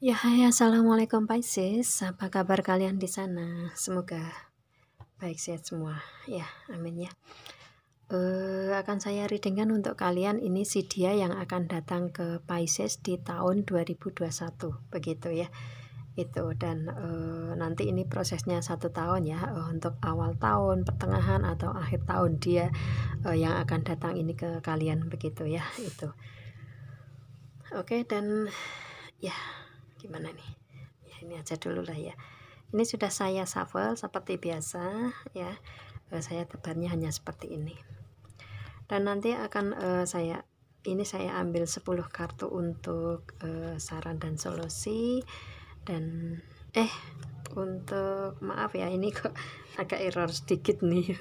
Ya, hai, assalamualaikum Pisces. Apa kabar kalian di sana? Semoga baik sehat semua. Ya, amin ya. Akan saya readingkan untuk kalian. Ini si dia yang akan datang ke Pisces di tahun 2021, begitu ya. Itu dan nanti ini prosesnya 1 tahun ya, untuk awal tahun, pertengahan atau akhir tahun dia yang akan datang ini ke kalian, begitu ya. Itu. Oke, dan ya gimana nih? Ya, ini aja dulu lah ya. Ini sudah saya shuffle seperti biasa ya. Saya tebarnya hanya seperti ini. Dan nanti akan saya ambil 10 kartu untuk saran dan solusi. Dan untuk maaf ya, ini kok agak error sedikit nih.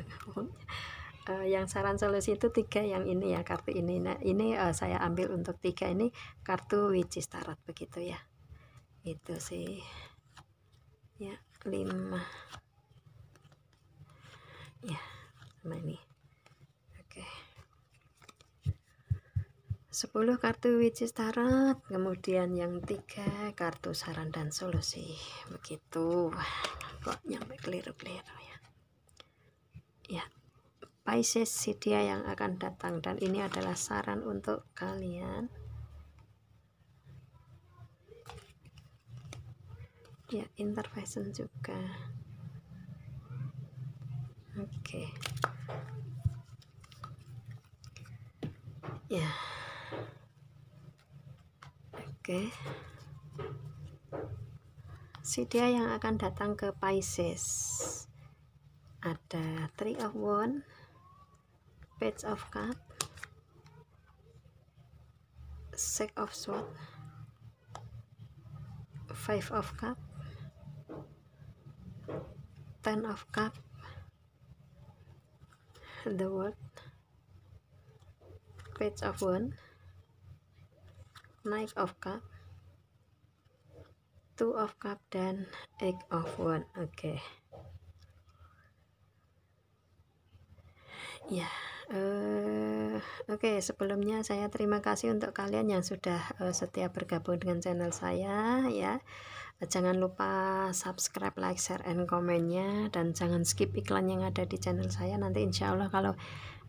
Yang saran solusi itu 3 yang ini ya, kartu ini. Nah, ini saya ambil untuk 3 ini kartu which is tarot, begitu ya. Itu sih ya, 5 ya, sama ini. Oke. 10 kartu which is tarot, kemudian yang 3 kartu saran dan solusi, begitu. Kok nyampe keliru-keliru ya. Ya, Pisces si dia yang akan datang, dan ini adalah saran untuk kalian. Ya, intervention juga. Oke. Ya. Oke. Si dia yang akan datang ke Pisces ada 3 of Wands, Page of Cups, Six of Swords, 5 of Cups, 10 of Cups, the World, Page of Wands, Knight of Cups, 2 of Cups, dan 8 of Wands. Oke. Ya, oke, sebelumnya saya terima kasih untuk kalian yang sudah setia bergabung dengan channel saya ya. Jangan lupa subscribe, like, share, and komennya, dan jangan skip iklan yang ada di channel saya. Nanti insya Allah kalau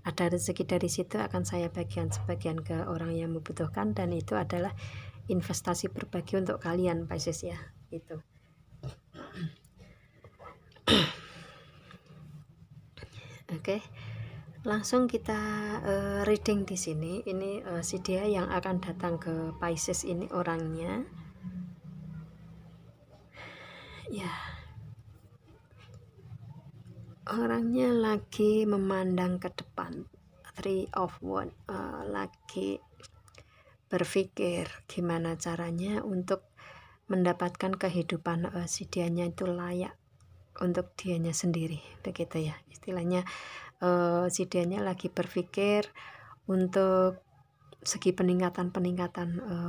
ada rezeki dari situ akan saya bagian sebagian ke orang yang membutuhkan, dan itu adalah investasi berbagi untuk kalian Pisces ya. Itu. Oke. Langsung kita reading di sini. Ini si dia yang akan datang ke Pisces ini orangnya. Ya. Orangnya lagi memandang ke depan. 3 of Wands, lagi berpikir gimana caranya untuk mendapatkan kehidupan si dianya itu layak untuk dianya sendiri, begitu ya istilahnya. Si dianya lagi berpikir untuk segi peningkatan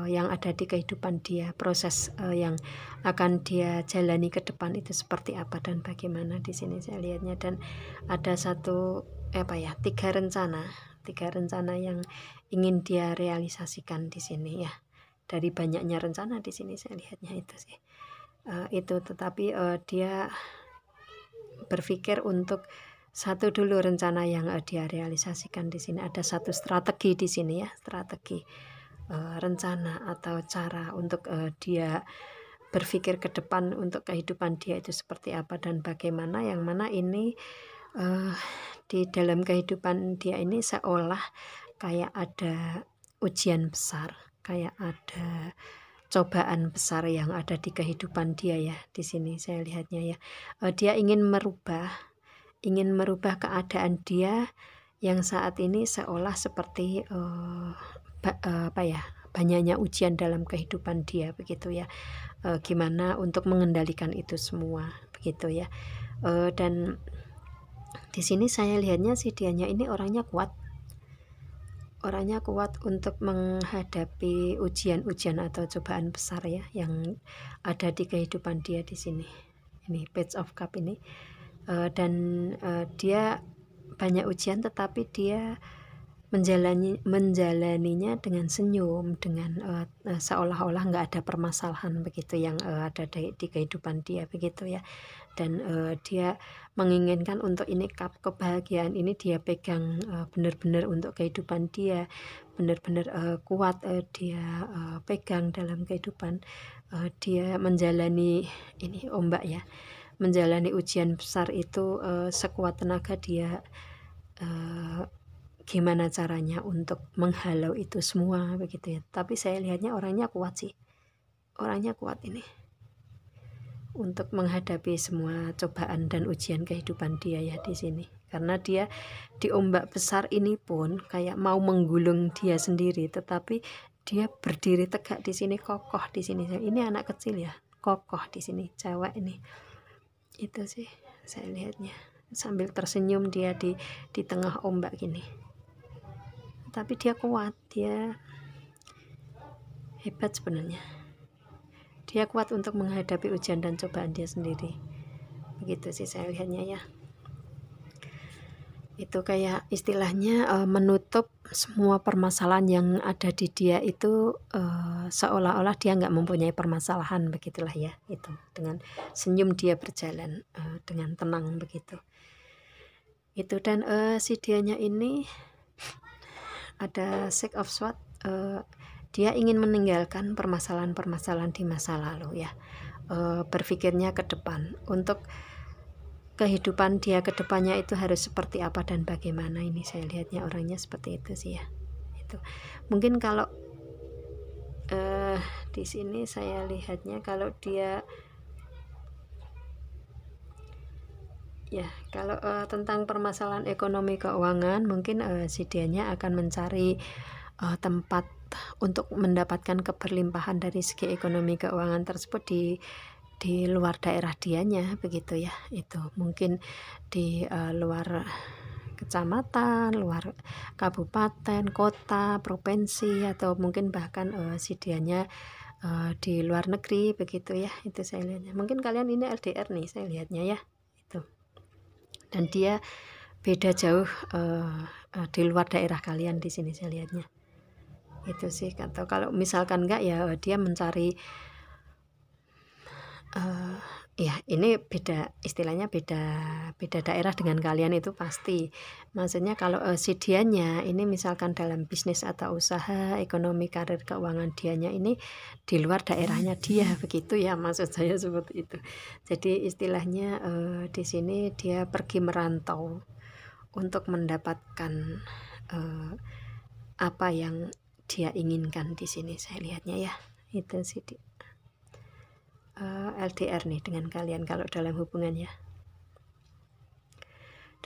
yang ada di kehidupan dia, proses yang akan dia jalani ke depan itu seperti apa dan bagaimana. Di sini saya lihatnya, dan ada 3 rencana yang ingin dia realisasikan di sini ya. Dari banyaknya rencana di sini saya lihatnya itu sih. Tetapi dia berpikir untuk satu dulu rencana yang dia realisasikan di sini. Ada satu strategi di sini ya, strategi rencana atau cara untuk dia berpikir ke depan untuk kehidupan dia itu seperti apa dan bagaimana, yang mana ini di dalam kehidupan dia ini seolah kayak ada ujian besar, kayak ada cobaan besar yang ada di kehidupan dia ya. Di sini saya lihatnya ya, dia ingin merubah keadaan dia yang saat ini seolah seperti banyaknya ujian dalam kehidupan dia, begitu ya. Gimana untuk mengendalikan itu semua, begitu ya. Dan di sini saya lihatnya si dianya ini orangnya kuat untuk menghadapi ujian-ujian atau cobaan besar ya yang ada di kehidupan dia di sini. Ini Page of Cups ini. Dan dia banyak ujian, tetapi dia menjalaninya dengan senyum, dengan seolah-olah nggak ada permasalahan begitu yang ada di kehidupan dia begitu ya. Dan dia menginginkan untuk ini kebahagiaan ini dia pegang benar-benar untuk kehidupan dia, benar-benar kuat dia pegang dalam kehidupan. Dia menjalani ini ombak ya, menjalani ujian besar itu sekuat tenaga dia gimana caranya untuk menghalau itu semua begitu ya. Tapi saya lihatnya orangnya kuat sih, orangnya kuat ini untuk menghadapi semua cobaan dan ujian kehidupan dia ya di sini. Karena dia di ombak besar ini pun kayak mau menggulung dia sendiri, tetapi dia berdiri tegak di sini, kokoh di sini. Ini anak kecil ya, kokoh di sini, cewek ini. Itu sih saya lihatnya, sambil tersenyum dia di tengah ombak gini. Tapi dia kuat, dia hebat sebenarnya. Dia kuat untuk menghadapi ujian dan cobaan dia sendiri. Begitu sih saya lihatnya ya. Itu kayak istilahnya menutup semua permasalahan yang ada di dia itu, seolah-olah dia nggak mempunyai permasalahan begitulah ya. Itu dengan senyum dia berjalan dengan tenang begitu. Itu dan si dianya ini ada Six of Swords, dia ingin meninggalkan permasalahan-permasalahan di masa lalu ya, berpikirnya ke depan untuk kehidupan dia ke depannya itu harus seperti apa dan bagaimana. Ini saya lihatnya orangnya seperti itu sih ya. Itu mungkin kalau di sini saya lihatnya kalau dia ya, kalau tentang permasalahan ekonomi keuangan mungkin si dianya akan mencari tempat untuk mendapatkan keberlimpahan dari segi ekonomi keuangan tersebut di luar daerah dianya begitu ya. Itu mungkin di luar kecamatan, luar kabupaten, kota, provinsi, atau mungkin bahkan si dianya di luar negeri begitu ya. Itu saya lihatnya. Mungkin kalian ini LDR nih saya lihatnya ya. Itu. Dan dia beda jauh di luar daerah kalian di sini saya lihatnya. Itu sih. Atau kalau misalkan enggak ya dia mencari ya ini beda, istilahnya beda daerah dengan kalian itu pasti. Maksudnya kalau si dianya ini misalkan dalam bisnis atau usaha, ekonomi, karir, keuangan dianya ini di luar daerahnya dia begitu ya, maksud saya seperti itu. Jadi istilahnya di sini dia pergi merantau untuk mendapatkan apa yang dia inginkan di sini saya lihatnya ya. Itu sih LDR nih dengan kalian kalau dalam hubungannya.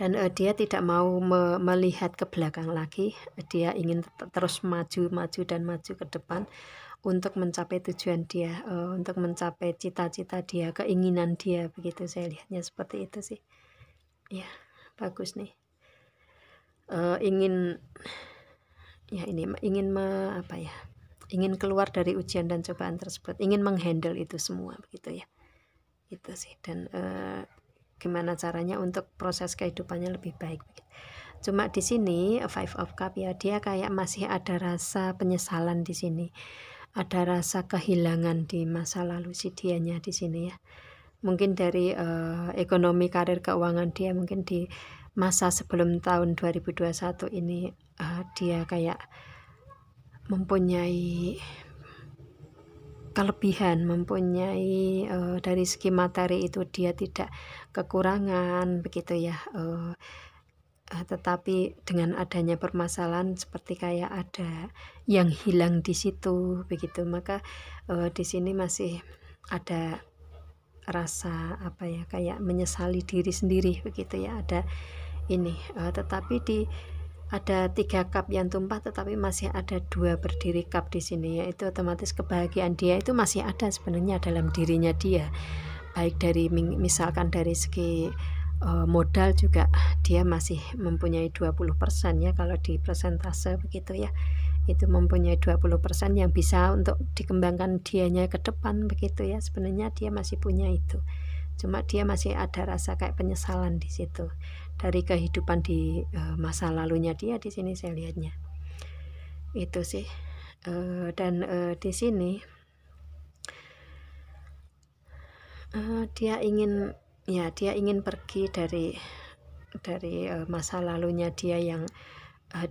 Dan dia tidak mau melihat ke belakang lagi, dia ingin terus maju dan maju ke depan untuk mencapai tujuan dia, untuk mencapai cita-cita dia, keinginan dia begitu saya lihatnya seperti itu sih ya. Bagus nih, ingin ya ini ingin apa ya, ingin keluar dari ujian dan cobaan tersebut, ingin menghandle itu semua begitu ya. Itu sih. Dan gimana caranya untuk proses kehidupannya lebih baik. Cuma di sini Five of Cups ya, dia kayak masih ada rasa penyesalan di sini, ada rasa kehilangan di masa lalu si dianya di sini ya. Mungkin dari ekonomi, karir, keuangan dia mungkin di masa sebelum tahun 2021 ini dia kayak mempunyai kelebihan, mempunyai dari segi materi itu dia tidak kekurangan begitu ya. Tetapi dengan adanya permasalahan seperti kayak ada yang hilang di situ begitu, maka di sini masih ada rasa apa ya, kayak menyesali diri sendiri begitu ya, ada ini tetapi ada 3 cup yang tumpah tetapi masih ada 2 berdiri cup di sini, yaitu otomatis kebahagiaan dia itu masih ada sebenarnya dalam dirinya dia, baik dari misalkan dari segi modal juga dia masih mempunyai 20% ya, kalau di persentase begitu ya, itu mempunyai 20% yang bisa untuk dikembangkan dianya ke depan begitu ya, sebenarnya dia masih punya itu. cuma dia masih ada rasa kayak penyesalan di situ dari kehidupan di masa lalunya dia. Di sini saya lihatnya itu sih. Dan di sini dia ingin pergi dari masa lalunya dia yang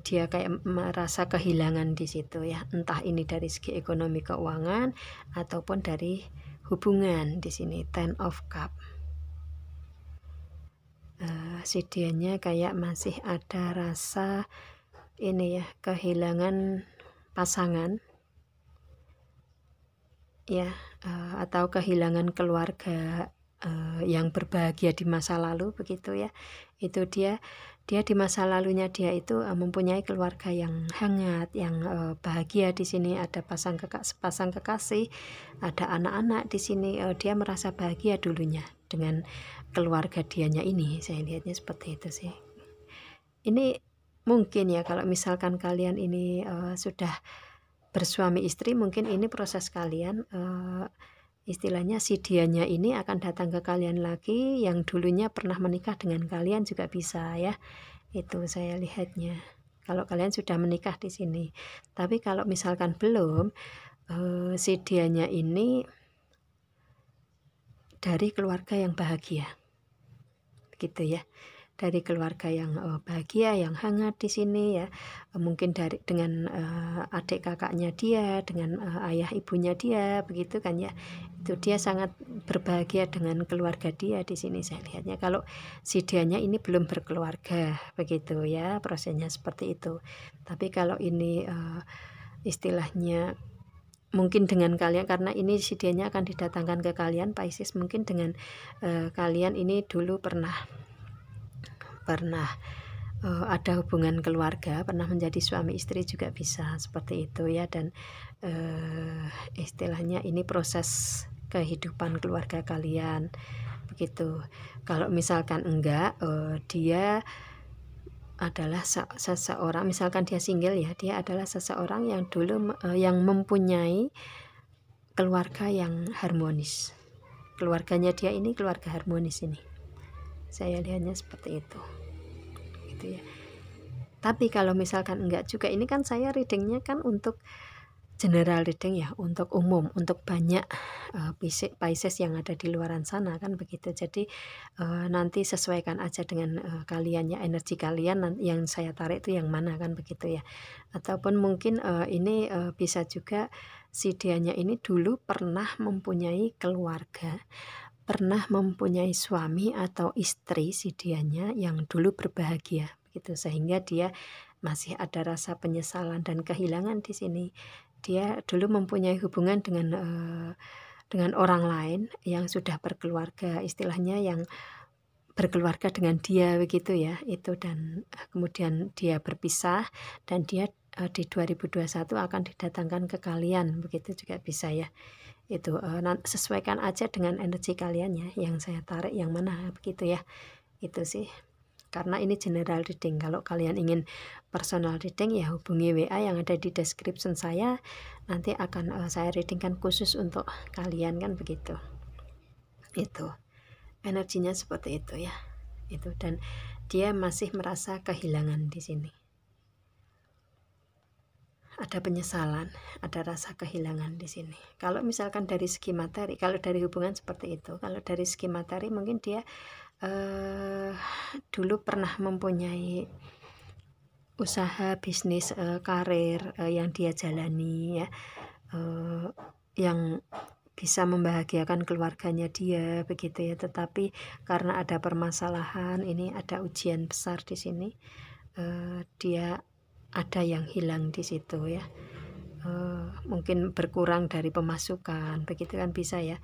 dia kayak merasa kehilangan di situ ya, entah ini dari segi ekonomi keuangan ataupun dari hubungan. Di sini Ten of Cup, si dianya kayak masih ada rasa ini ya, kehilangan pasangan ya, atau kehilangan keluarga yang berbahagia di masa lalu begitu ya. Itu dia di masa lalunya dia itu mempunyai keluarga yang hangat, yang bahagia. Di sini ada sepasang kekasih, ada anak-anak. Di sini dia merasa bahagia dulunya dengan keluarga dianya ini. Saya lihatnya seperti itu sih. Ini mungkin ya, kalau misalkan kalian ini sudah bersuami istri, mungkin ini proses kalian, istilahnya si dianya ini akan datang ke kalian lagi, yang dulunya pernah menikah dengan kalian juga bisa ya. Itu saya lihatnya kalau kalian sudah menikah di sini. Tapi kalau misalkan belum, si dianya ini dari keluarga yang bahagia gitu ya, dari keluarga yang bahagia, yang hangat di sini ya. Mungkin dengan adik kakaknya dia, dengan ayah ibunya dia, begitu kan ya. Itu dia sangat berbahagia dengan keluarga dia di sini saya lihatnya. Kalau si dianya ini belum berkeluarga begitu ya, prosesnya seperti itu. Tapi kalau ini istilahnya mungkin dengan kalian, karena ini si dianya akan didatangkan ke kalian Pisces, mungkin dengan kalian ini dulu pernah ada hubungan keluarga, pernah menjadi suami istri juga bisa seperti itu ya. Dan istilahnya ini proses kehidupan keluarga kalian begitu. Kalau misalkan enggak, dia adalah seseorang, misalkan dia single ya, dia adalah seseorang yang dulu yang mempunyai keluarga yang harmonis. Keluarganya dia ini keluarga harmonis ini. Saya lihatnya seperti itu. Gitu ya. Tapi kalau misalkan enggak juga, ini kan saya readingnya kan untuk general reading ya, untuk umum, untuk banyak Pisces yang ada di luaran sana kan begitu. Jadi nanti sesuaikan aja dengan kalian ya, energi kalian yang saya tarik itu yang mana kan begitu ya. Ataupun mungkin ini bisa juga si dianya ini dulu pernah mempunyai keluarga, pernah mempunyai suami atau istri si dianya yang dulu berbahagia begitu, sehingga dia masih ada rasa penyesalan dan kehilangan di sini. Dia dulu mempunyai hubungan dengan orang lain yang sudah berkeluarga, istilahnya yang berkeluarga dengan dia begitu ya. Itu, dan kemudian dia berpisah, dan dia di 2021 akan didatangkan ke kalian begitu juga bisa ya. Itu sesuaikan aja dengan energi kalian ya, yang saya tarik yang mana begitu ya. Itu sih, karena ini general reading. Kalau kalian ingin personal reading ya hubungi WA yang ada di description saya, nanti akan saya readingkan khusus untuk kalian kan begitu. Itu energinya seperti itu ya. Itu, dan dia masih merasa kehilangan di sini. Ada penyesalan, ada rasa kehilangan di sini. Kalau misalkan dari segi materi, kalau dari hubungan seperti itu. Kalau dari segi materi mungkin dia dulu pernah mempunyai usaha, bisnis, karir yang dia jalani ya, yang bisa membahagiakan keluarganya dia begitu ya. Tetapi karena ada permasalahan, ini ada ujian besar di sini, dia ada yang hilang di situ ya. Mungkin berkurang dari pemasukan begitu kan bisa ya.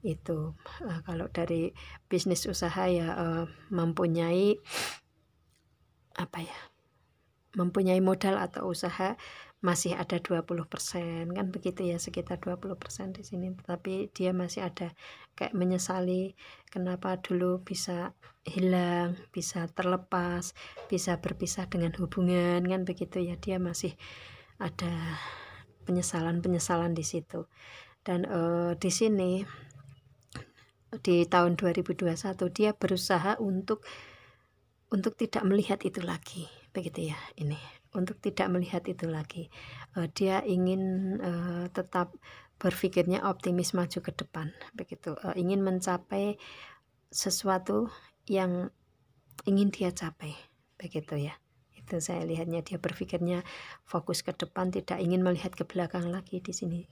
Itu kalau dari bisnis usaha ya, mempunyai apa ya, mempunyai modal atau usaha masih ada 20% kan begitu ya, sekitar 20% di sini. Tapi dia masih ada kayak menyesali kenapa dulu bisa hilang, bisa terlepas, bisa berpisah dengan hubungan kan begitu ya. Dia masih ada penyesalan di situ. Dan di sini di tahun 2021 dia berusaha untuk tidak melihat itu lagi, begitu ya. Ini untuk tidak melihat itu lagi. Dia ingin tetap berpikirnya optimis, maju ke depan, begitu. Ingin mencapai sesuatu yang ingin dia capai, begitu ya. Itu saya lihatnya, dia berpikirnya fokus ke depan, tidak ingin melihat ke belakang lagi di sini.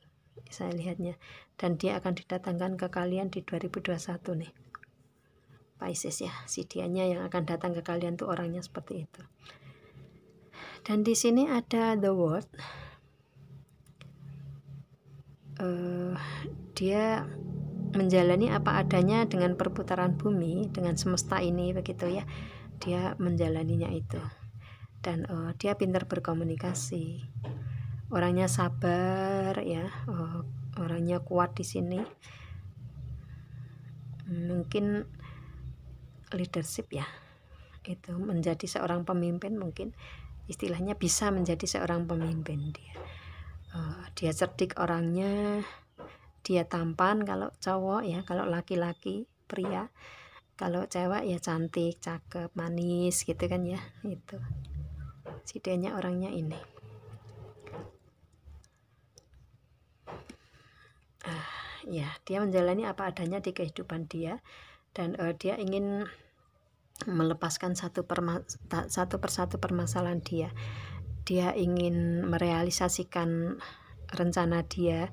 Saya lihatnya, dan dia akan didatangkan ke kalian di 2021 nih. Pisces ya, si dianya yang akan datang ke kalian tuh orangnya seperti itu. Dan di sini ada the world. Dia menjalani apa adanya dengan perputaran bumi, dengan semesta ini, begitu ya. Dia menjalaninya itu. Dan dia pintar berkomunikasi. Orangnya sabar ya, orangnya kuat di sini. Mungkin leadership ya, itu menjadi seorang pemimpin, mungkin istilahnya bisa menjadi seorang pemimpin. Dia cerdik orangnya, dia tampan kalau cowok ya, kalau laki-laki pria, kalau cewek ya cantik, cakep, manis gitu kan ya. Itu si dianya orangnya ini. Ya, dia menjalani apa adanya di kehidupan dia, dan dia ingin melepaskan satu persatu permasalahan dia. Dia ingin merealisasikan rencana dia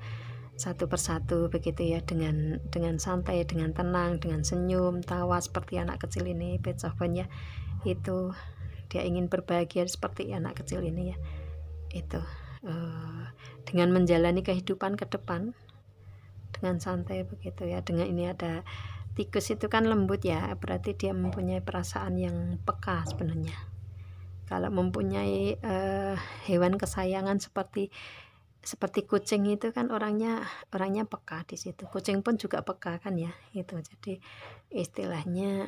satu persatu, begitu ya, dengan santai, dengan tenang, dengan senyum, tawa seperti anak kecil ini, Beethoven ya. Itu dia ingin berbahagia seperti anak kecil ini ya. Itu dengan menjalani kehidupan ke depan dengan santai, begitu ya. Dengan ini ada tikus, itu kan lembut ya, berarti dia mempunyai perasaan yang peka sebenarnya. Kalau mempunyai hewan kesayangan seperti kucing itu kan orangnya peka di situ. Kucing pun juga peka kan ya, itu. Jadi istilahnya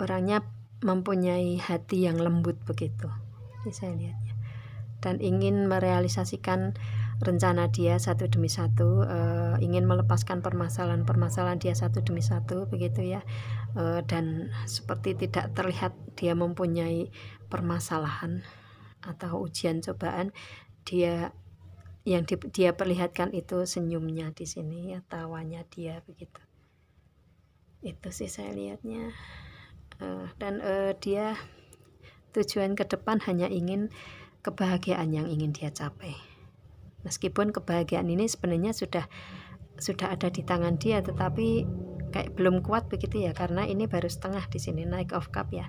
orangnya mempunyai hati yang lembut, begitu. Ini saya lihatnya. Dan ingin merealisasikan rencana dia satu demi satu, ingin melepaskan permasalahan dia satu demi satu, begitu ya. Dan seperti tidak terlihat dia mempunyai permasalahan atau ujian cobaan, dia yang dia perlihatkan itu senyumnya di sini ya, tawanya dia, begitu. Itu sih saya lihatnya. Dan dia tujuan ke depan hanya ingin kebahagiaan yang ingin dia capai. Meskipun kebahagiaan ini sebenarnya sudah ada di tangan dia, tetapi kayak belum kuat, begitu ya, karena ini baru setengah di sini, Knight of Cup ya,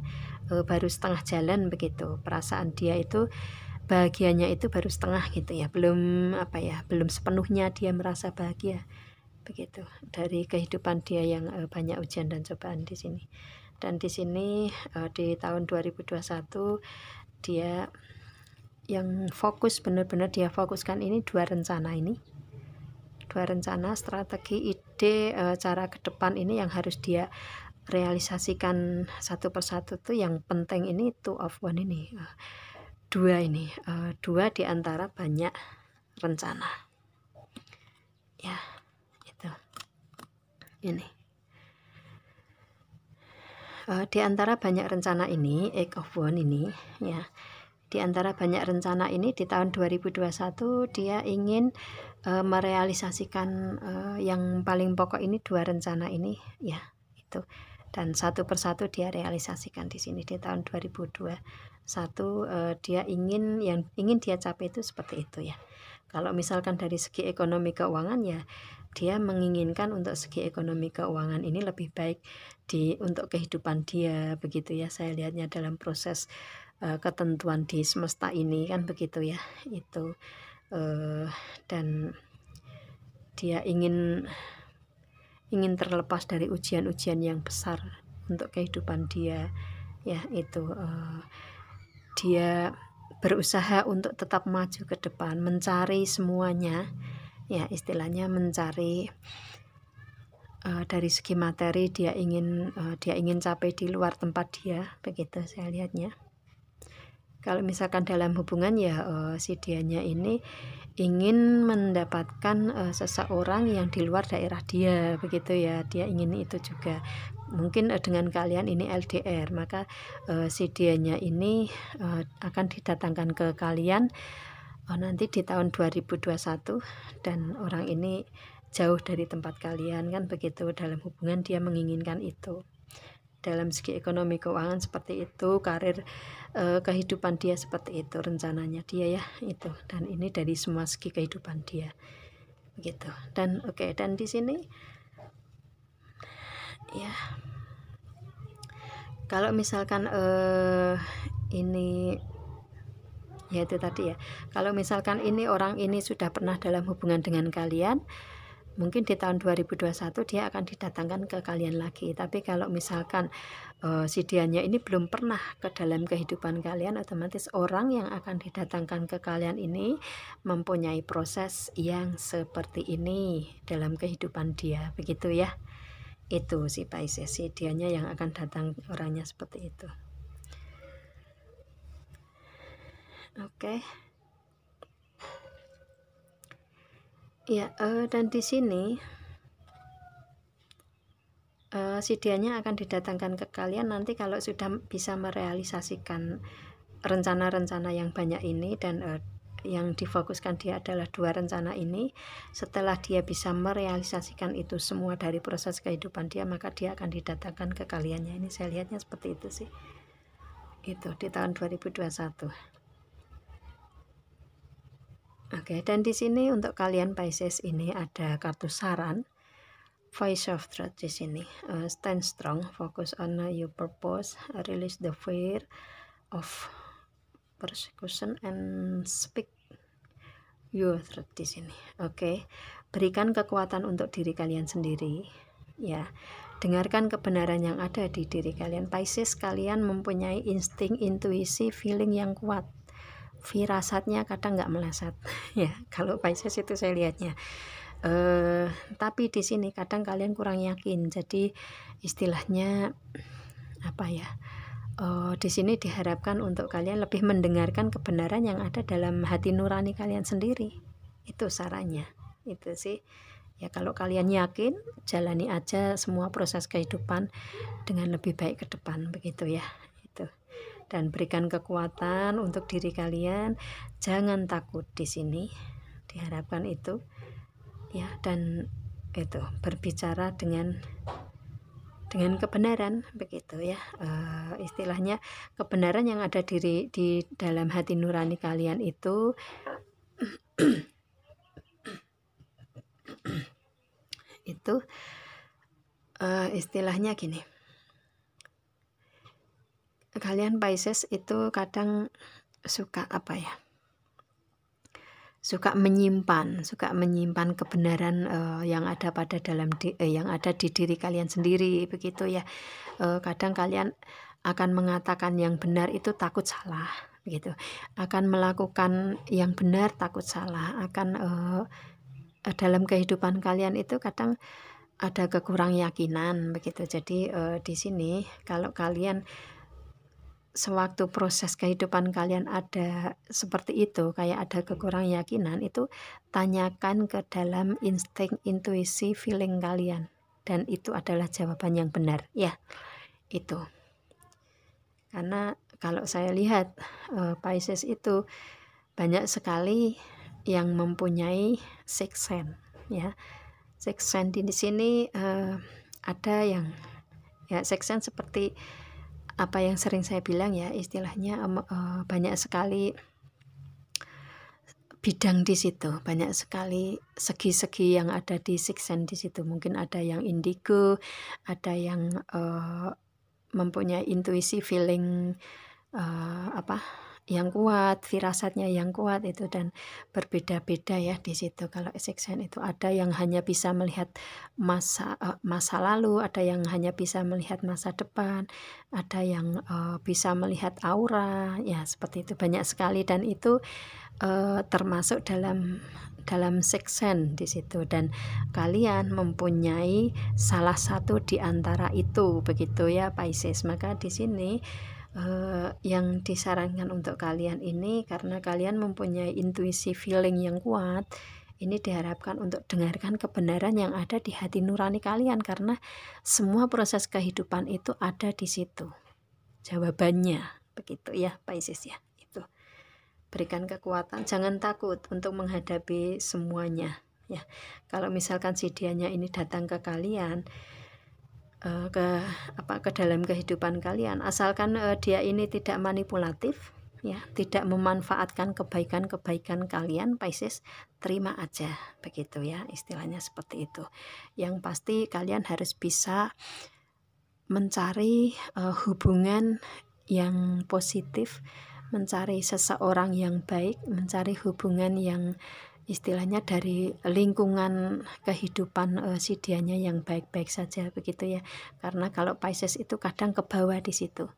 baru setengah jalan, begitu. Perasaan dia itu, bahagianya itu baru setengah gitu ya, belum belum sepenuhnya dia merasa bahagia, begitu, dari kehidupan dia yang banyak ujian dan cobaan di sini. Dan di sini di tahun 2021 dia yang fokus, benar-benar dia fokuskan ini dua rencana, strategi, ide, cara ke depan ini yang harus dia realisasikan satu persatu tuh. Yang penting ini Two of Wands ini, dua di antara banyak rencana ya, itu ini. Di antara banyak rencana ini, Eight of Wands ini ya, di antara banyak rencana ini di tahun 2021 dia ingin merealisasikan yang paling pokok ini, dua rencana ini ya, itu. Dan satu persatu dia realisasikan di sini di tahun 2021. Dia yang ingin dia capai itu seperti itu ya. Kalau misalkan dari segi ekonomi keuangan ya, dia menginginkan untuk segi ekonomi keuangan ini lebih baik untuk kehidupan dia, begitu ya. Saya lihatnya dalam proses ketentuan di semesta ini kan, begitu ya. Itu dan dia ingin terlepas dari ujian-ujian yang besar untuk kehidupan dia ya. Itu dia berusaha untuk tetap maju ke depan, mencari semuanya ya, istilahnya mencari dari segi materi, dia ingin capai di luar tempat dia, begitu saya lihatnya. Kalau misalkan dalam hubungan ya si dianya ini ingin mendapatkan seseorang yang di luar daerah dia, begitu ya, dia ingin itu juga. Mungkin dengan kalian ini LDR, maka si dianya ini akan didatangkan ke kalian nanti di tahun 2021, dan orang ini jauh dari tempat kalian, kan begitu. Dalam hubungan dia menginginkan itu, dalam segi ekonomi keuangan seperti itu, karir kehidupan dia seperti itu, rencananya dia ya itu. Dan ini dari semua segi kehidupan dia gitu. Dan oke, dan di sini ya kalau misalkan ini ya itu tadi ya, kalau misalkan ini orang ini sudah pernah dalam hubungan dengan kalian, mungkin di tahun 2021 dia akan didatangkan ke kalian lagi. Tapi kalau misalkan si dianya ini belum pernah ke dalam kehidupan kalian, otomatis orang yang akan didatangkan ke kalian ini mempunyai proses yang seperti ini dalam kehidupan dia, begitu ya. Itu si Pisces, si dianya yang akan datang orangnya seperti itu. Oke. Ya, dan di sini si dianya akan didatangkan ke kalian nanti kalau sudah bisa merealisasikan rencana-rencana yang banyak ini, dan yang difokuskan dia adalah 2 rencana ini. Setelah dia bisa merealisasikan itu semua dari proses kehidupan dia, maka dia akan didatangkan ke kaliannya. Ini saya lihatnya seperti itu sih, itu di tahun 2021. Oke, dan di sini untuk kalian Pisces ini ada kartu saran, Voice of Truth di sini. Stand strong, focus on your purpose, release the fear of persecution and speak your truth di sini. Oke. Berikan kekuatan untuk diri kalian sendiri ya. Dengarkan kebenaran yang ada di diri kalian. Pisces, kalian mempunyai insting, intuisi, feeling yang kuat. Firasatnya kadang nggak meleset ya kalau Pisces itu saya lihatnya. Tapi di sini kadang kalian kurang yakin. Jadi istilahnya apa ya? Di sini diharapkan untuk kalian lebih mendengarkan kebenaran yang ada dalam hati nurani kalian sendiri. Itu sarannya. Itu sih. Ya kalau kalian yakin, jalani aja semua proses kehidupan dengan lebih baik ke depan, begitu ya. Itu. Dan berikan kekuatan untuk diri kalian, jangan takut di sini. Diharapkan itu. Ya, dan itu berbicara dengan kebenaran, begitu ya. Istilahnya kebenaran yang ada di dalam hati nurani kalian itu itu istilahnya gini, kalian Pisces itu kadang suka apa ya, suka menyimpan kebenaran yang ada pada yang ada di diri kalian sendiri, begitu ya. Kadang kalian akan mengatakan yang benar itu takut salah, begitu. Akan melakukan yang benar takut salah. Akan dalam kehidupan kalian itu kadang ada kekurang yakinan, begitu. Jadi di sini kalau kalian sewaktu proses kehidupan kalian ada seperti itu, kayak ada kekurang yakinan, itu tanyakan ke dalam insting, intuisi, feeling kalian, dan itu adalah jawaban yang benar ya. Itu karena kalau saya lihat Pisces itu banyak sekali yang mempunyai sixth sense ya. Sixth sense di sini ada yang ya sixth sense seperti apa yang sering saya bilang ya, istilahnya banyak sekali bidang di situ, banyak sekali segi-segi yang ada di sixth sense di situ. Mungkin ada yang indigo, ada yang mempunyai intuisi, feeling yang kuat, firasatnya yang kuat itu, dan berbeda-beda ya di situ. Kalau sixth sense itu ada yang hanya bisa melihat masa lalu, ada yang hanya bisa melihat masa depan, ada yang bisa melihat aura ya, seperti itu, banyak sekali, dan itu termasuk dalam sixth sense di situ, dan kalian mempunyai salah satu di antara itu, begitu ya Pisces. Maka di sini yang disarankan untuk kalian ini, karena kalian mempunyai intuisi feeling yang kuat, ini diharapkan untuk dengarkan kebenaran yang ada di hati nurani kalian, karena semua proses kehidupan itu ada di situ jawabannya, begitu ya Pisces ya. Itu berikan kekuatan, jangan takut untuk menghadapi semuanya ya. Kalau misalkan si dianya ini datang ke kalian, ke dalam kehidupan kalian, asalkan dia ini tidak manipulatif ya, tidak memanfaatkan kebaikan-kebaikan kalian, Pisces, terima aja, begitu ya, istilahnya seperti itu. Yang pasti kalian harus bisa mencari hubungan yang positif, mencari seseorang yang baik, mencari hubungan yang istilahnya dari lingkungan kehidupan si dianya yang baik-baik saja, begitu ya. Karena kalau Pisces itu kadang ke bawah di situ.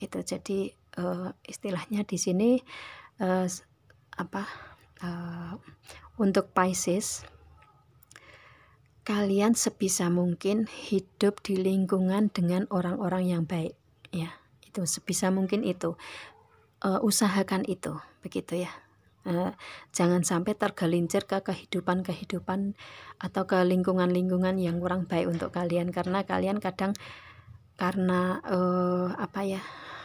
Itu jadi istilahnya di sini untuk Pisces, kalian sebisa mungkin hidup di lingkungan dengan orang-orang yang baik ya. Itu sebisa mungkin itu. Usahakan itu, begitu ya. Jangan sampai tergelincir ke kehidupan atau ke lingkungan-lingkungan yang kurang baik untuk kalian, karena kalian kadang karena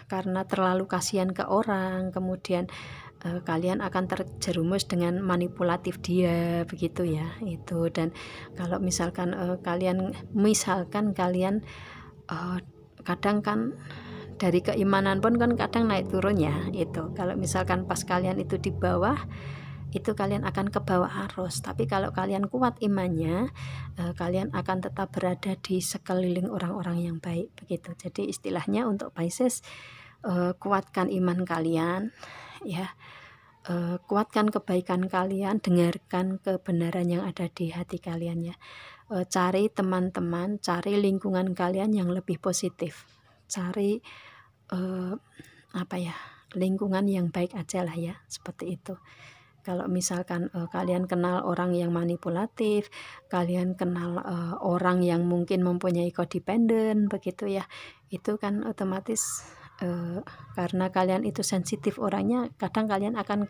karena terlalu kasihan ke orang, kemudian kalian akan terjerumus dengan manipulatif dia, begitu ya. Itu. Dan kalau misalkan kalian kadang kan dari keimanan pun kan kadang naik turun ya. Itu kalau misalkan pas kalian itu di bawah, itu kalian akan ke bawah arus. Tapi kalau kalian kuat imannya, kalian akan tetap berada di sekeliling orang-orang yang baik, begitu. Jadi istilahnya untuk Pisces, kuatkan iman kalian ya, kuatkan kebaikan kalian, dengarkan kebenaran yang ada di hati kalian ya. Cari teman-teman, cari lingkungan kalian yang lebih positif, cari lingkungan yang baik aja lah ya, seperti itu. Kalau misalkan kalian kenal orang yang manipulatif, kalian kenal orang yang mungkin mempunyai codependent, begitu ya, itu kan otomatis karena kalian itu sensitif orangnya, kadang kalian akan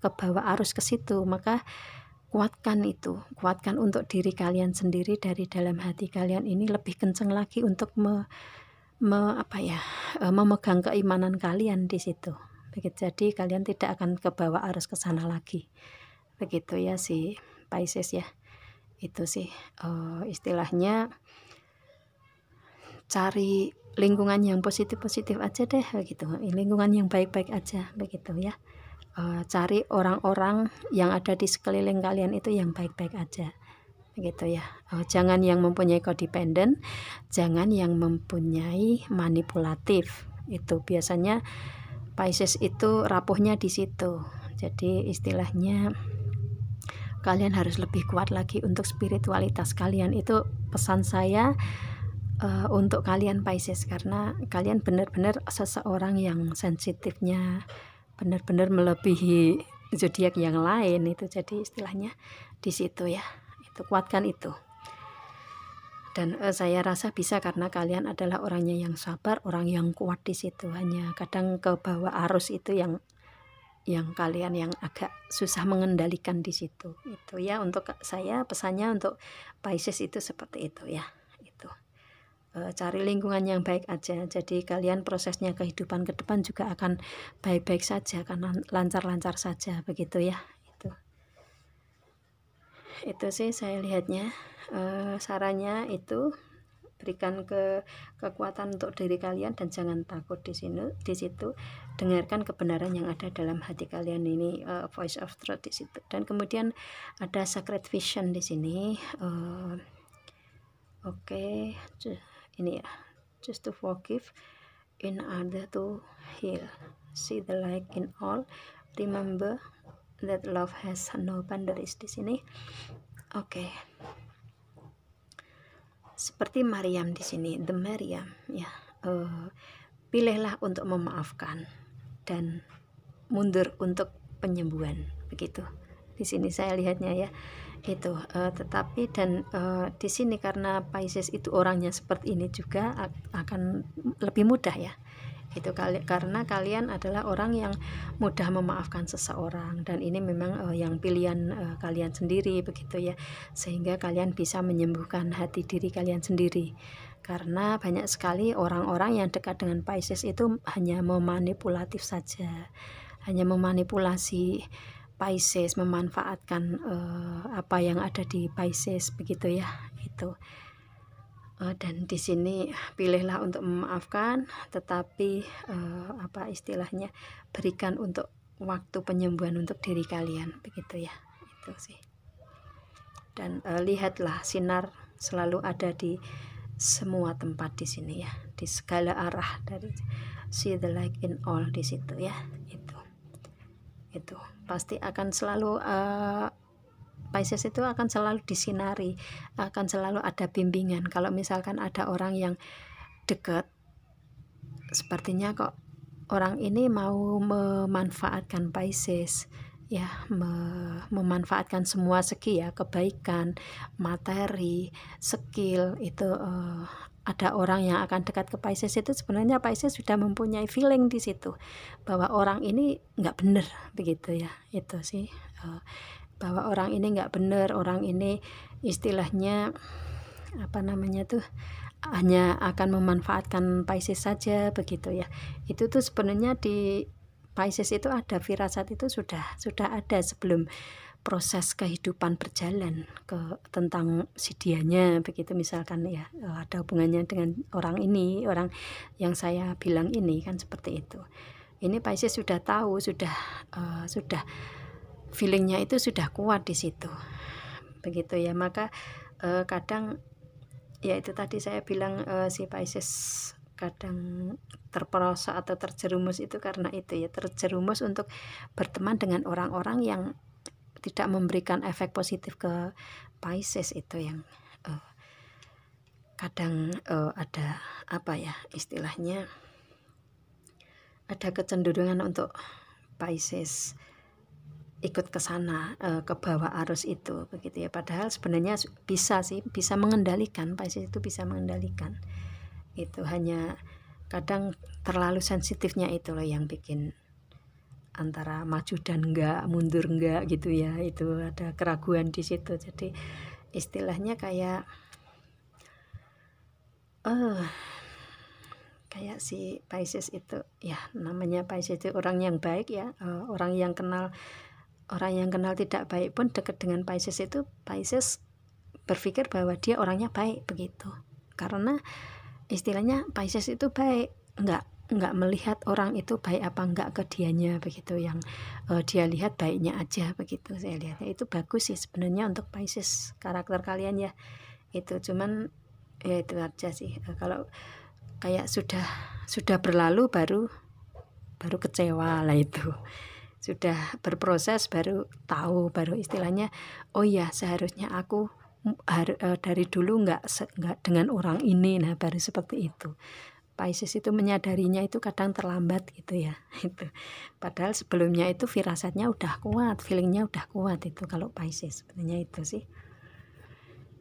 ke bawah arus ke situ. Maka kuatkan itu, kuatkan untuk diri kalian sendiri, dari dalam hati kalian ini lebih kenceng lagi untuk memegang keimanan kalian di situ, begitu. Jadi kalian tidak akan ke bawah arus ke sana lagi, begitu ya si Pisces ya. Itu sih istilahnya, cari lingkungan yang positif-positif aja deh, begitu, lingkungan yang baik-baik aja, begitu ya. Cari orang-orang yang ada di sekeliling kalian itu yang baik-baik aja, begitu ya. Jangan yang mempunyai codependent, jangan yang mempunyai manipulatif. Itu biasanya Pisces itu rapuhnya di situ. Jadi istilahnya kalian harus lebih kuat lagi untuk spiritualitas kalian. Itu pesan saya untuk kalian Pisces, karena kalian benar-benar seseorang yang sensitifnya benar-benar melebihi zodiak yang lain itu. Jadi istilahnya di situ ya. Itu kuatkan itu. Dan saya rasa bisa, karena kalian adalah orangnya yang sabar, orang yang kuat di situ. Hanya kadang ke bawah arus itu yang kalian yang agak susah mengendalikan di situ. Itu ya, untuk saya pesannya untuk Pisces itu seperti itu ya. Itu cari lingkungan yang baik aja. Jadi kalian prosesnya kehidupan ke depan juga akan baik-baik saja, karena lancar-lancar saja, begitu ya. Itu sih saya lihatnya. Sarannya itu, berikan kekuatan untuk diri kalian dan jangan takut di situ. Dengarkan kebenaran yang ada dalam hati kalian ini, voice of truth di situ. Dan kemudian ada sacred vision di sini. Oke, ini ya, just to forgive in order to heal, see the light in all, remember that love has no boundaries di sini. Oke. Seperti Maryam di sini, the Maryam ya. Pilihlah untuk memaafkan dan mundur untuk penyembuhan, begitu. Di sini saya lihatnya ya. Itu tetapi dan di sini karena Pisces itu orangnya seperti ini juga, akan lebih mudah ya. Itu karena kalian adalah orang yang mudah memaafkan seseorang, dan ini memang yang pilihan kalian sendiri begitu ya, sehingga kalian bisa menyembuhkan hati diri kalian sendiri. Karena banyak sekali orang-orang yang dekat dengan Pisces itu hanya memanipulatif saja, hanya memanipulasi Pisces, memanfaatkan apa yang ada di Pisces begitu ya. Itu dan di sini pilihlah untuk memaafkan, tetapi apa istilahnya, berikan untuk waktu penyembuhan untuk diri kalian begitu ya. Itu sih. Dan lihatlah, sinar selalu ada di semua tempat di sini ya, di segala arah, dari see the light in all di situ ya. Itu pasti akan selalu Pisces itu akan selalu disinari, akan selalu ada bimbingan. Kalau misalkan ada orang yang dekat, sepertinya kok orang ini mau memanfaatkan Pisces ya, memanfaatkan semua segi ya, kebaikan, materi, skill. Itu ada orang yang akan dekat ke Pisces itu, sebenarnya Pisces sudah mempunyai feeling di situ bahwa orang ini nggak bener begitu ya. Itu sih, bahwa orang ini nggak bener, orang ini istilahnya apa namanya tuh, hanya akan memanfaatkan Pisces saja begitu ya. Itu tuh sebenarnya di Pisces itu ada firasat, itu sudah ada sebelum proses kehidupan berjalan tentang si dianya begitu. Misalkan ya ada hubungannya dengan orang ini, orang yang saya bilang ini kan seperti itu. Ini Pisces sudah tahu, sudah feelingnya itu sudah kuat di situ begitu ya. Maka kadang ya itu tadi saya bilang si Pisces kadang terperosok atau terjerumus itu karena itu ya, terjerumus untuk berteman dengan orang-orang yang tidak memberikan efek positif ke Pisces. Itu yang kadang ada apa ya istilahnya, ada kecenderungan untuk Pisces ikut ke sana, ke bawah arus itu begitu ya. Padahal sebenarnya bisa sih, bisa mengendalikan, Pisces itu bisa mengendalikan. Itu hanya kadang terlalu sensitifnya itu loh yang bikin antara maju dan enggak, mundur enggak gitu ya. Itu ada keraguan di situ. Jadi istilahnya kayak kayak si Pisces itu ya, namanya Pisces itu orang yang baik ya, orang yang kenal tidak baik pun dekat dengan Pisces itu, Pisces berpikir bahwa dia orangnya baik begitu. Karena istilahnya Pisces itu baik, enggak melihat orang itu baik apa enggak ke dianya begitu, yang dia lihat baiknya aja begitu. Saya lihatnya itu bagus sih sebenarnya untuk Pisces, karakter kalian ya. Itu cuman ya itu aja sih, kalau kayak sudah berlalu baru kecewa lah. Itu sudah berproses baru tahu, baru istilahnya oh ya seharusnya aku dari dulu nggak dengan orang ini. Nah baru seperti itu. Pisces itu menyadarinya itu kadang terlambat gitu ya. Itu padahal sebelumnya itu firasatnya udah kuat, feelingnya udah kuat itu kalau Pisces sebenarnya. Itu sih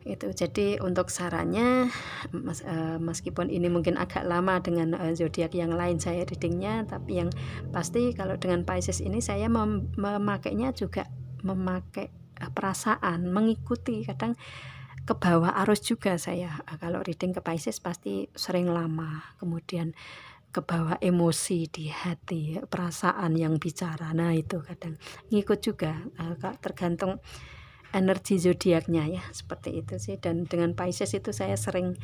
itu. Jadi untuk sarannya, meskipun ini mungkin agak lama dengan zodiak yang lain saya readingnya, tapi yang pasti kalau dengan Pisces ini saya memakainya juga memakai perasaan, mengikuti, kadang ke bawah arus juga saya. Kalau reading ke Pisces pasti sering lama, kemudian ke bawah emosi di hati, perasaan yang bicara. Nah itu kadang ngikut juga, tergantung energi zodiaknya ya, seperti itu sih. Dan dengan Pisces itu saya sering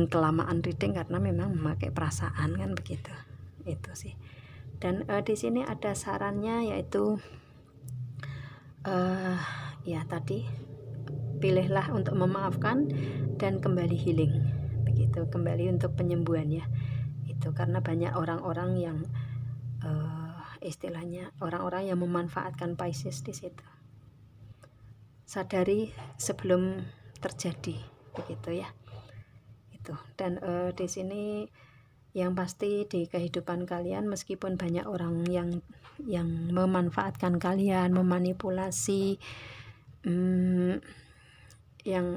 kelamaan reading karena memang memakai perasaan kan begitu. Itu sih. Dan di sini ada sarannya, yaitu ya tadi pilihlah untuk memaafkan dan kembali healing begitu, kembali untuk penyembuhan ya. Itu karena banyak orang-orang yang istilahnya orang-orang yang memanfaatkan Pisces di situ. Sadari sebelum terjadi begitu ya. Itu. Dan di sini yang pasti di kehidupan kalian, meskipun banyak orang yang memanfaatkan kalian, memanipulasi, yang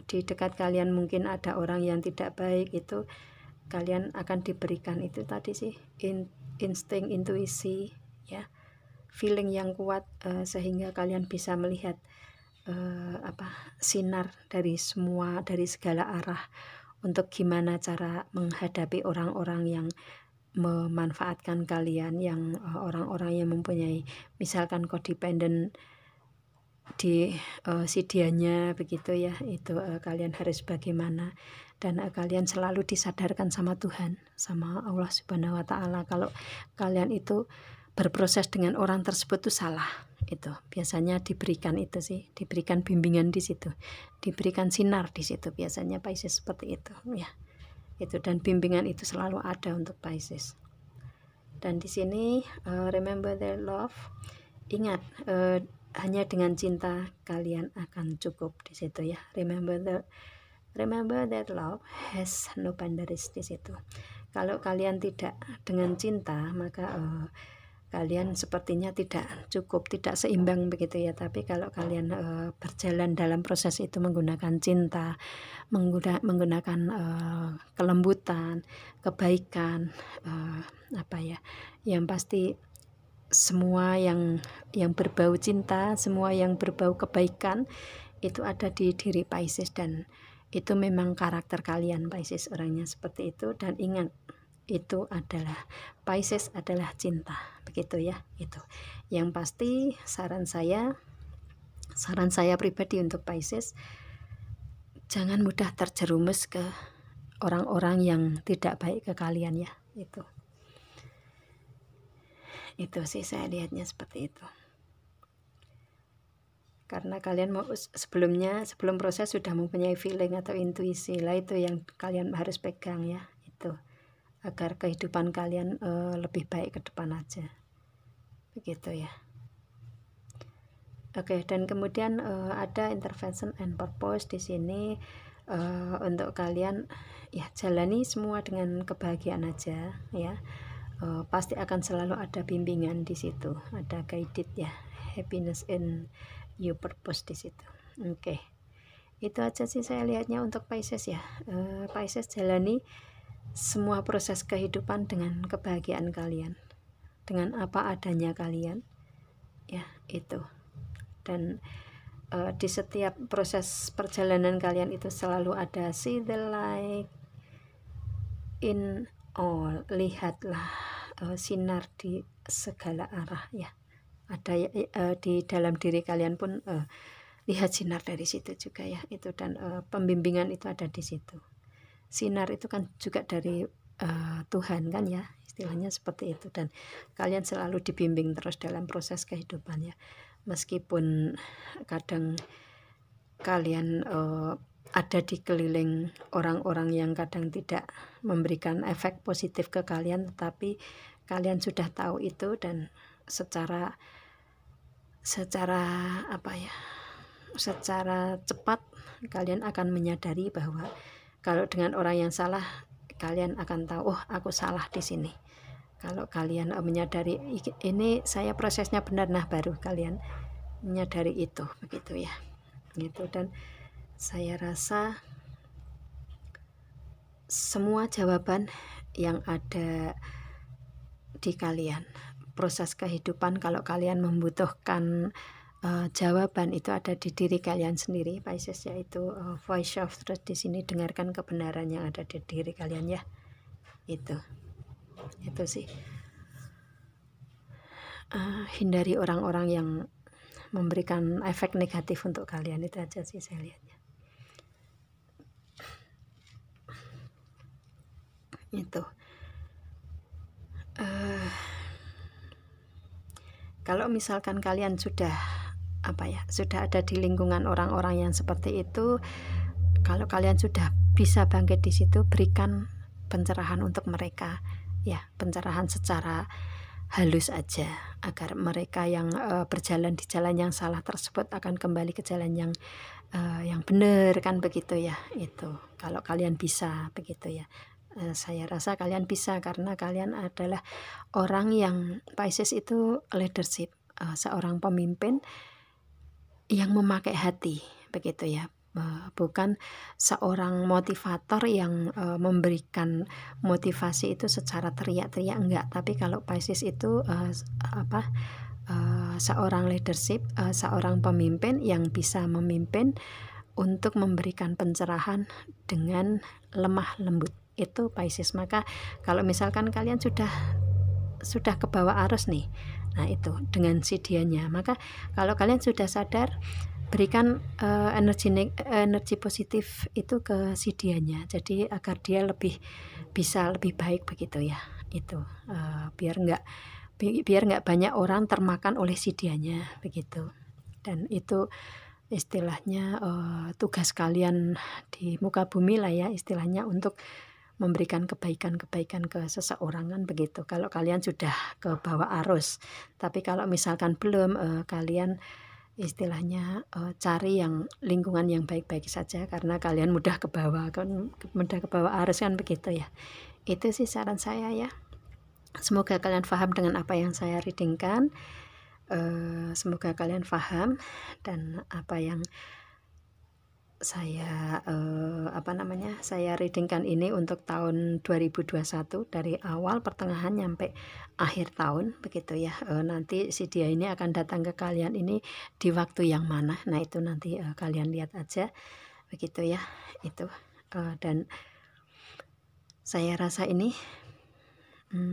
di dekat kalian mungkin ada orang yang tidak baik, itu kalian akan diberikan itu tadi sih, insting, intuisi ya, feeling yang kuat, sehingga kalian bisa melihat sinar dari segala arah untuk gimana cara menghadapi orang-orang yang memanfaatkan kalian, yang orang-orang yang mempunyai misalkan codependent di si dianya begitu ya, itu kalian harus bagaimana. Dan kalian selalu disadarkan sama Tuhan, sama Allah Subhanahu wa Ta'ala, kalau kalian itu berproses dengan orang tersebut itu salah. Itu biasanya diberikan itu sih, diberikan bimbingan di situ, diberikan sinar di situ biasanya Pisces seperti itu ya. Itu, dan bimbingan itu selalu ada untuk Pisces. Dan di sini remember their love, ingat hanya dengan cinta kalian akan cukup di situ ya. Remember that love has no boundaries di situ. Kalau kalian tidak dengan cinta, maka kalian sepertinya tidak cukup, tidak seimbang begitu ya. Tapi kalau kalian berjalan dalam proses itu menggunakan cinta, menggunakan kelembutan, kebaikan, yang pasti semua yang berbau cinta, semua yang berbau kebaikan itu ada di diri Pisces, dan itu memang karakter kalian Pisces, orangnya seperti itu. Dan ingat, itu adalah Pisces adalah cinta begitu ya. Itu yang pasti saran saya pribadi untuk Pisces, jangan mudah terjerumus ke orang-orang yang tidak baik ke kalian ya. Itu sih saya lihatnya seperti itu, karena kalian mau sebelum proses sudah mempunyai feeling atau intuisi lah, itu yang kalian harus pegang ya, itu agar kehidupan kalian lebih baik ke depan aja begitu ya. Oke, dan kemudian ada intervention and purpose di sini untuk kalian ya, jalani semua dengan kebahagiaan aja ya. Pasti akan selalu ada bimbingan di situ, ada guided ya, happiness and your purpose di situ. Oke, itu aja sih saya lihatnya untuk Pisces ya. Pisces, jalani semua proses kehidupan dengan kebahagiaan kalian, dengan apa adanya kalian ya, itu. Dan di setiap proses perjalanan kalian itu selalu ada see the light in all, lihatlah sinar di segala arah ya. Ada di dalam diri kalian pun lihat sinar dari situ juga ya, itu. Dan pembimbingan itu ada di situ. Sinar itu kan juga dari Tuhan kan ya, istilahnya seperti itu. Dan kalian selalu dibimbing terus dalam proses kehidupan ya, meskipun kadang kalian ada di keliling orang-orang yang kadang tidak memberikan efek positif ke kalian, tetapi kalian sudah tahu itu, dan secara cepat kalian akan menyadari bahwa kalau dengan orang yang salah, kalian akan tahu, oh aku salah di sini. Kalau kalian menyadari ini saya prosesnya benar, nah baru kalian menyadari itu begitu ya, gitu. Dan saya rasa semua jawaban yang ada di kalian, proses kehidupan, kalau kalian membutuhkan jawaban, itu ada di diri kalian sendiri Pisces, yaitu voice of truth di sini. Dengarkan kebenaran yang ada di diri kalian ya. Itu sih. Hindari orang-orang yang memberikan efek negatif untuk kalian, itu aja sih saya lihatnya. Itu kalau misalkan kalian sudah ada di lingkungan orang-orang yang seperti itu, kalau kalian sudah bisa bangkit di situ, berikan pencerahan untuk mereka ya, pencerahan secara halus aja, agar mereka yang berjalan di jalan yang salah tersebut akan kembali ke jalan yang benar kan begitu ya. Itu kalau kalian bisa begitu ya. Saya rasa kalian bisa, karena kalian adalah orang yang Pisces itu leadership, seorang pemimpin yang memakai hati begitu ya. bukan seorang motivator yang memberikan motivasi itu secara teriak-teriak, enggak. Tapi kalau Pisces itu seorang leadership, seorang pemimpin yang bisa memimpin untuk memberikan pencerahan dengan lemah lembut, itu Pisces. Maka kalau misalkan kalian sudah ke bawah arus nih, nah itu dengan si dianya, maka kalau kalian sudah sadar, berikan energi positif itu ke si dianya, jadi agar dia bisa lebih baik begitu ya. Itu biar nggak banyak orang termakan oleh si dianya begitu. Dan itu istilahnya tugas kalian di muka bumi lah ya, istilahnya untuk memberikan kebaikan-kebaikan ke seseorang kan begitu, kalau kalian sudah ke bawah arus. Tapi kalau misalkan belum, kalian istilahnya cari yang lingkungan yang baik-baik saja, karena kalian mudah ke bawah arus kan begitu ya. Itu sih saran saya ya. Semoga kalian paham dengan apa yang saya readingkan. Semoga kalian paham dan apa yang saya saya readingkan ini untuk tahun 2021 dari awal pertengahan sampai akhir tahun begitu ya. Nanti si dia ini akan datang ke kalian ini di waktu yang mana, nah itu nanti kalian lihat aja begitu ya. Itu dan saya rasa ini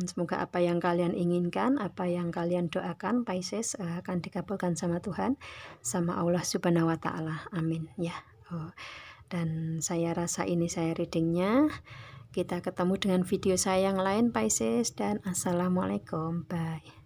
semoga apa yang kalian inginkan, apa yang kalian doakan Pisces akan dikabulkan sama Tuhan, sama Allah Subhanahu wa Ta'ala. Amin ya. Dan saya rasa ini saya readingnya. Kita ketemu dengan video saya yang lain Pisces, dan assalamualaikum, bye.